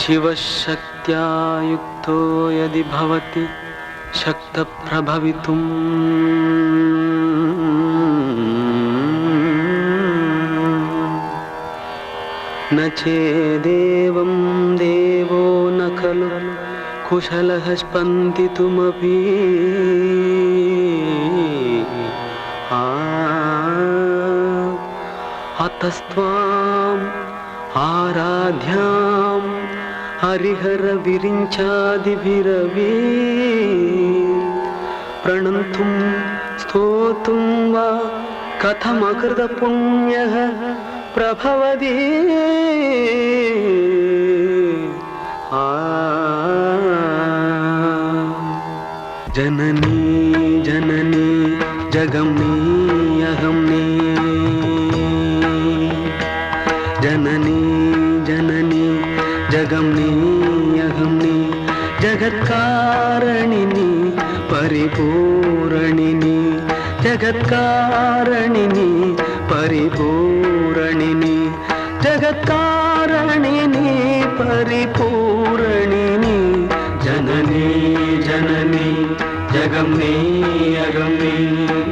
शिवशक्त्या युक्तो यदि भवति शक्तप्रभवितुम् न चेदेवं देवो न खलु कुशलः स्पन्दितुमपि अतस्त्वाम् आराध्यां हरिहर विरिञ्चादिभिरवि प्रणन्तुं स्तोतुं वा कथमकृतपुण्यः प्रभवति जननी जननी जगमनी अहमनी जननी जननी जगमनी अहमनी जगत्कारणिनी परिपूरणिनी जगत्कारणिनी परिपूरणिनी जगत्कारणिनी परिपूरणिनी जननी जननी जगमनी अगमनी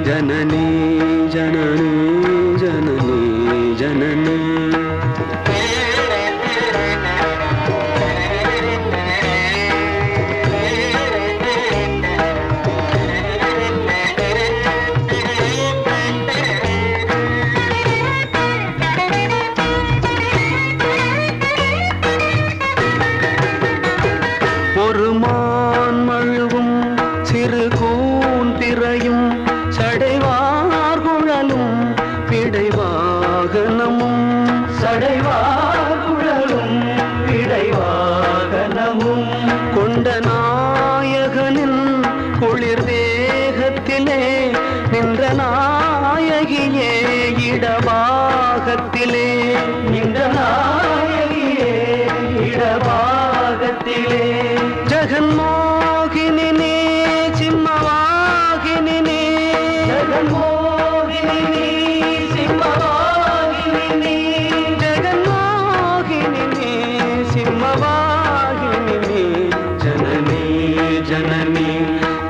जननी जननी जननी जननी जगन्मोहिनी सिंहवाहिनी जगन्मोहिनी सिंहवाहिनी जगन्मोहिनी सिंहवाहिनी जननी जननी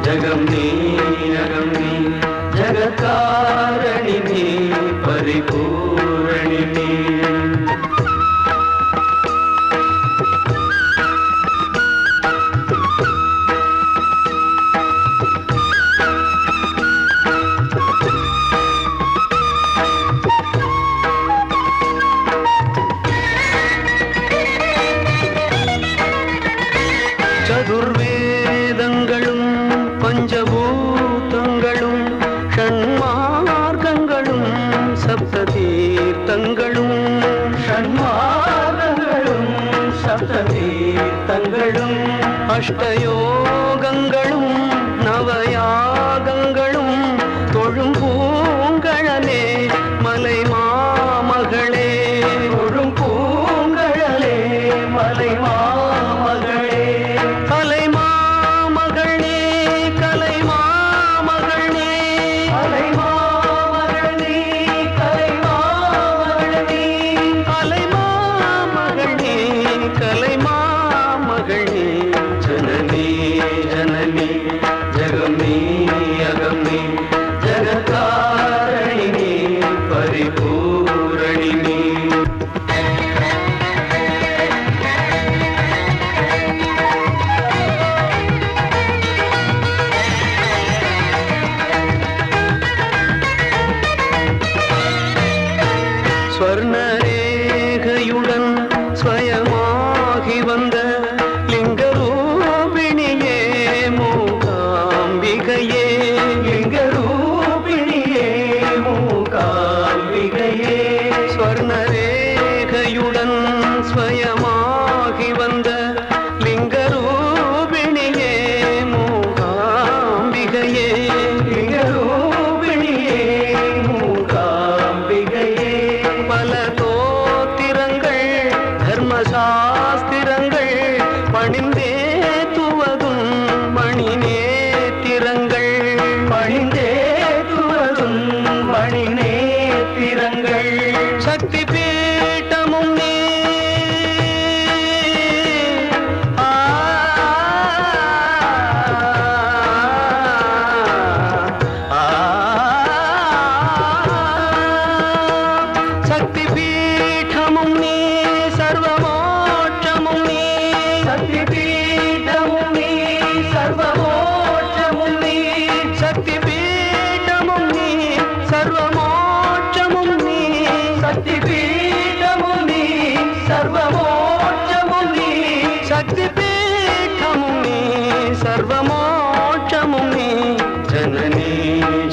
जगमनी अगमनी जगत्कारणिनी परिपूरणिनी चतुर्वेदங்களும் பஞ்சபூதங்களும் ஷண்மார்க்கங்களும் சப்ததீர்த்தங்களும் ஷண்மார்க்கங்களும் சப்ததீர்த்தங்களும் அஷ்டயோகங்களும் நவயாகங்களும் தொழும் பூங்கழலே மலை மாமகளே தொழும் பூங்கழலே மலை மாமகளே கலை மாமகளே கலை மாமகளே கலை மாமகளே கலை மாமகளே கலை மாமகளே கலை மாமகளே जननी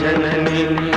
ஜனனி